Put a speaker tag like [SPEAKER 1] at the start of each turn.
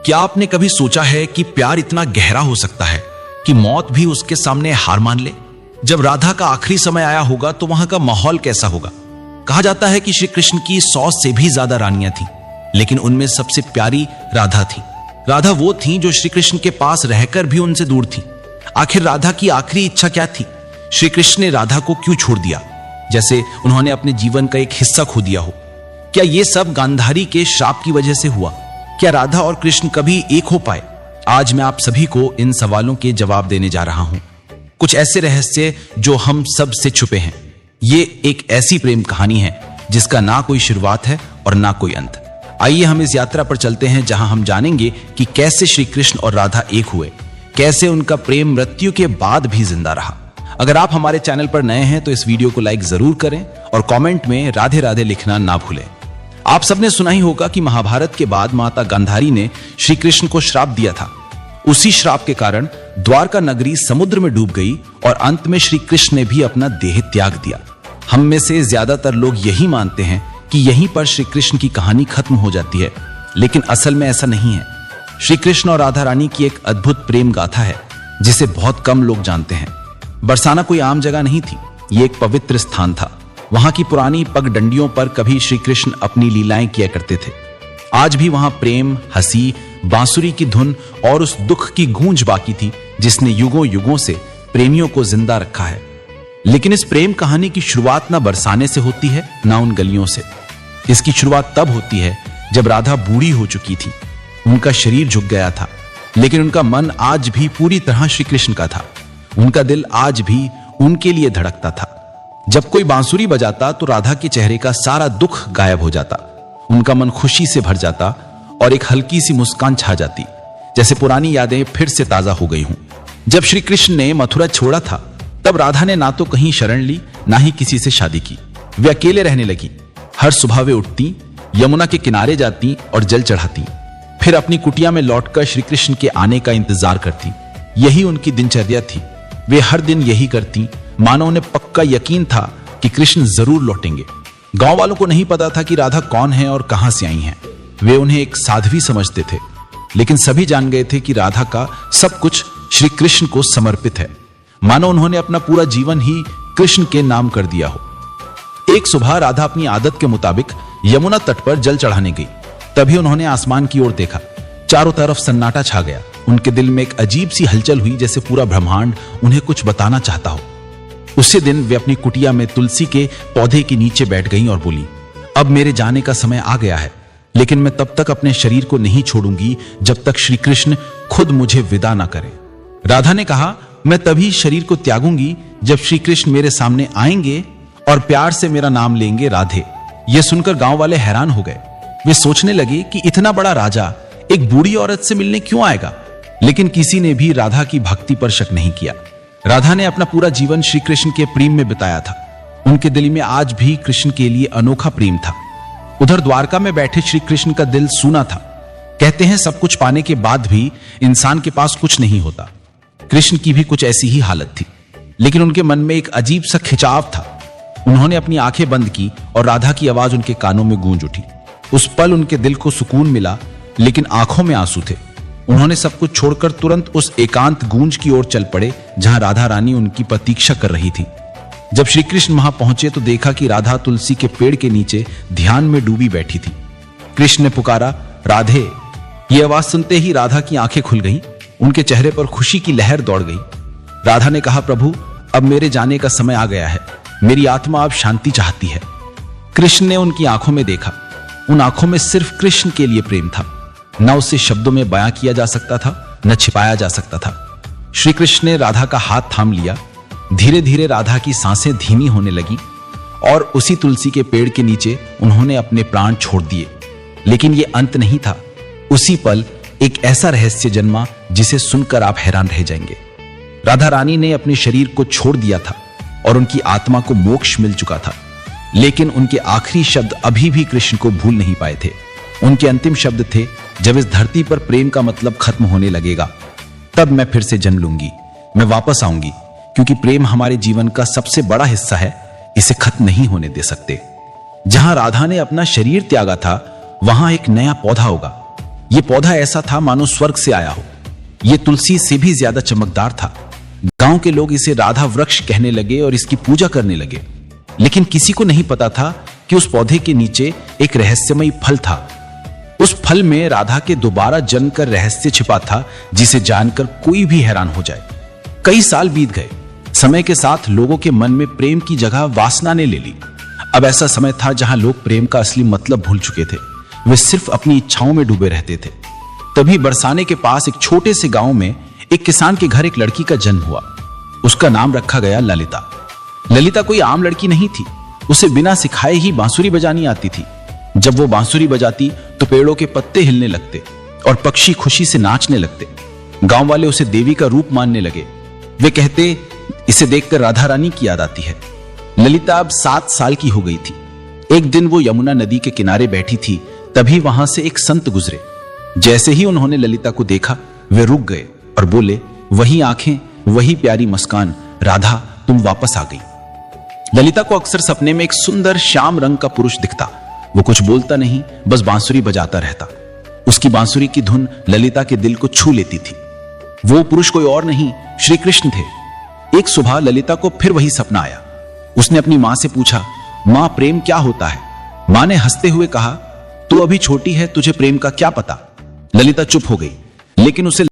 [SPEAKER 1] क्या आपने कभी सोचा है कि प्यार इतना गहरा हो सकता है कि मौत भी उसके सामने हार मान ले? जब राधा का आखिरी समय आया होगा तो वहां का माहौल कैसा होगा? कहा जाता है कि श्री कृष्ण की 100 से भी ज्यादा रानियां थीं, लेकिन उनमें सबसे प्यारी राधा थी। राधा वो थी जो श्री कृष्ण के पास रहकर भी उनसे दूर थी। आखिर राधा की आखिरी इच्छा क्या थी? श्री कृष्ण ने राधा को क्यों छोड़ दिया, जैसे उन्होंने अपने जीवन का एक हिस्सा खो दिया हो? क्या ये सब गांधारी के श्राप की वजह से हुआ? क्या राधा और कृष्ण कभी एक हो पाए? आज मैं आप सभी को इन सवालों के जवाब देने जा रहा हूं। कुछ ऐसे रहस्य जो हम सब से छुपे हैं। ये एक ऐसी प्रेम कहानी है जिसका ना कोई शुरुआत है और ना कोई अंत। आइए हम इस यात्रा पर चलते हैं जहां हम जानेंगे कि कैसे श्री कृष्ण और राधा एक हुए, कैसे उनका प्रेम मृत्यु के बाद भी जिंदा रहा। अगर आप हमारे चैनल पर नए हैं तो इस वीडियो को लाइक जरूर करें और कमेंट में राधे राधे लिखना ना भूलें। आप सबने सुना ही होगा कि महाभारत के बाद माता गांधारी ने श्री कृष्ण को श्राप दिया था। उसी श्राप के कारण द्वारका नगरी समुद्र में डूब गई और अंत में श्री कृष्ण ने भी अपना देह त्याग दिया। हम में से ज्यादातर लोग यही मानते हैं कि यहीं पर श्री कृष्ण की कहानी खत्म हो जाती है, लेकिन असल में ऐसा नहीं है। श्री कृष्ण और राधा रानी की एक अद्भुत प्रेम गाथा है जिसे बहुत कम लोग जानते हैं। बरसाना कोई आम जगह नहीं थी, ये एक पवित्र स्थान था। वहां की पुरानी पगडंडियों पर कभी श्री कृष्ण अपनी लीलाएं किया करते थे। आज भी वहां प्रेम, हंसी, बांसुरी की धुन और उस दुख की गूंज बाकी थी जिसने युगों युगों से प्रेमियों को जिंदा रखा है। लेकिन इस प्रेम कहानी की शुरुआत ना बरसाने से होती है, ना उन गलियों से। इसकी शुरुआत तब होती है जब राधा बूढ़ी हो चुकी थी। उनका शरीर झुक गया था, लेकिन उनका मन आज भी पूरी तरह श्री कृष्ण का था। उनका दिल आज भी उनके लिए धड़कता था। जब कोई बांसुरी बजाता तो राधा के चेहरे का सारा दुख गायब हो जाता। उनका मन खुशी से भर जाता और एक हल्की सी मुस्कान छा जाती, जैसे पुरानी यादें फिर से ताजा हो गई हूं। जब श्री कृष्ण ने मथुरा छोड़ा था तब राधा ने ना तो कहीं शरण ली, ना ही किसी से शादी की। वे अकेले रहने लगी। हर सुबह वे उठती, यमुना के किनारे जाती और जल चढ़ाती, फिर अपनी कुटिया में लौटकर श्री कृष्ण के आने का इंतजार करती। यही उनकी दिनचर्या थी। वे हर दिन यही करती, मानो उन्हें पक्का यकीन था कि कृष्ण जरूर लौटेंगे। गांव वालों को नहीं पता था कि राधा कौन है और कहां से आई हैं। वे उन्हें एक साध्वी समझते थे, लेकिन सभी जान गए थे कि राधा का सब कुछ श्री कृष्ण को समर्पित है, मानो उन्होंने अपना पूरा जीवन ही कृष्ण के नाम कर दिया हो। एक सुबह राधा अपनी आदत के मुताबिक यमुना तट पर जल चढ़ाने गई। तभी उन्होंने आसमान की ओर देखा। चारों तरफ सन्नाटा छा गया। उनके दिल में एक अजीब सी हलचल हुई, जैसे पूरा ब्रह्मांड उन्हें कुछ बताना चाहता हो। उसी दिन वे अपनी कुटिया में तुलसी के पौधे के नीचे बैठ गईं और बोली, अब मेरे जाने का समय आ गया है, लेकिन मैं तब तक अपने शरीर को नहीं छोड़ूंगी जब तक श्री कृष्ण खुद मुझे विदा ना करें। राधा ने कहा, मैं तभी शरीर को त्यागूंगी जब श्री कृष्ण मेरे सामने आएंगे और प्यार से मेरा नाम लेंगे, राधे। यह सुनकर गांव वाले हैरान हो गए। वे सोचने लगे कि इतना बड़ा राजा एक बूढ़ी औरत से मिलने क्यों आएगा, लेकिन किसी ने भी राधा की भक्ति पर शक नहीं किया। राधा ने अपना पूरा जीवन श्री कृष्ण के प्रेम में बिताया था। उनके दिल में आज भी कृष्ण के लिए अनोखा प्रेम था। उधर द्वारका में बैठे श्री कृष्ण का दिल सूना था। कहते हैं सब कुछ पाने के बाद भी इंसान के पास कुछ नहीं होता। कृष्ण की भी कुछ ऐसी ही हालत थी, लेकिन उनके मन में एक अजीब सा खिंचाव था। उन्होंने अपनी आंखें बंद की और राधा की आवाज उनके कानों में गूंज उठी। उस पल उनके दिल को सुकून मिला, लेकिन आंखों में आंसू थे। उन्होंने सब कुछ छोड़कर तुरंत उस एकांत गूंज की ओर चल पड़े जहां राधा रानी उनकी प्रतीक्षा कर रही थी। जब श्री कृष्ण वहां पहुंचे तो देखा कि राधा तुलसी के पेड़ के नीचे ध्यान में डूबी बैठी थी। कृष्ण ने पुकारा, राधे। ये आवाज सुनते ही राधा की आंखें खुल गईं। उनके चेहरे पर खुशी की लहर दौड़ गई। राधा ने कहा, प्रभु, अब मेरे जाने का समय आ गया है। मेरी आत्मा अब शांति चाहती है। कृष्ण ने उनकी आंखों में देखा। उन आंखों में सिर्फ कृष्ण के लिए प्रेम था। न उसे शब्दों में बयां किया जा सकता था, न छिपाया जा सकता था। श्री कृष्ण ने राधा का हाथ थाम लिया। धीरे धीरे राधा की सांसें धीमी होने लगी और उसी तुलसी के पेड़ के नीचे उन्होंने अपने प्राण छोड़ दिए। लेकिन यह अंत नहीं था। उसी पल एक ऐसा रहस्य जन्मा जिसे सुनकर आप हैरान रह जाएंगे। राधा रानी ने अपने शरीर को छोड़ दिया था और उनकी आत्मा को मोक्ष मिल चुका था, लेकिन उनके आखिरी शब्द अभी भी कृष्ण को भूल नहीं पाए थे। उनके अंतिम शब्द थे, जब इस धरती पर प्रेम का मतलब खत्म होने लगेगा तब मैं फिर से जन्म लूंगी, मैं वापस आऊंगी, क्योंकि प्रेम हमारे जीवन का सबसे बड़ा हिस्सा है, इसे खत्म नहीं होने दे सकते। जहां राधा ने अपना शरीर त्यागा था वहां एक नया पौधा होगा। यह पौधा ऐसा था मानो स्वर्ग से आया हो। यह तुलसी से भी ज्यादा चमकदार था। गांव के लोग इसे राधा वृक्ष कहने लगे और इसकी पूजा करने लगे। लेकिन किसी को नहीं पता था कि उस पौधे के नीचे एक रहस्यमयी फल था। उस फल में राधा के दोबारा जन्म का रहस्य छिपा था, जिसे जानकर कोई भी हैरान हो जाए। कई साल बीत गए। समय के साथ लोगों के मन में प्रेम की जगह वासना ने ले ली। अब ऐसा समय था जहां लोग प्रेम का असली मतलब भूल चुके थे। वे सिर्फ अपनी इच्छाओं में डूबे रहते थे। तभी बरसाने के पास एक छोटे से गांव में एक किसान के घर एक लड़की का जन्म हुआ। उसका नाम रखा गया ललिता। ललिता कोई आम लड़की नहीं थी। उसे बिना सिखाए ही बांसुरी बजानी आती थी। जब वो बांसुरी बजाती तो पेड़ों के पत्ते हिलने लगते और पक्षी खुशी से नाचने लगते। गांव वाले उसे देवी का रूप मानने लगे। वे कहते, इसे देखकर राधा रानी की याद आती है। ललिता अब 7 साल की हो गई थी। एक दिन वो यमुना नदी के किनारे बैठी थी, तभी वहां से एक संत गुजरे। जैसे ही उन्होंने ललिता को देखा, वे रुक गए और बोले, वही आंखें, वही प्यारी मुस्कान, राधा तुम वापस आ गई। ललिता को अक्सर सपने में एक सुंदर श्याम रंग का पुरुष दिखता। वो कुछ बोलता नहीं, बस बांसुरी बजाता रहता। उसकी बांसुरी की धुन ललिता के दिल को छू लेती थी। वो पुरुष कोई और नहीं, श्री कृष्ण थे। एक सुबह ललिता को फिर वही सपना आया। उसने अपनी मां से पूछा, मां प्रेम क्या होता है? मां ने हंसते हुए कहा, तू अभी छोटी है, तुझे प्रेम का क्या पता। ललिता चुप हो गई, लेकिन उसे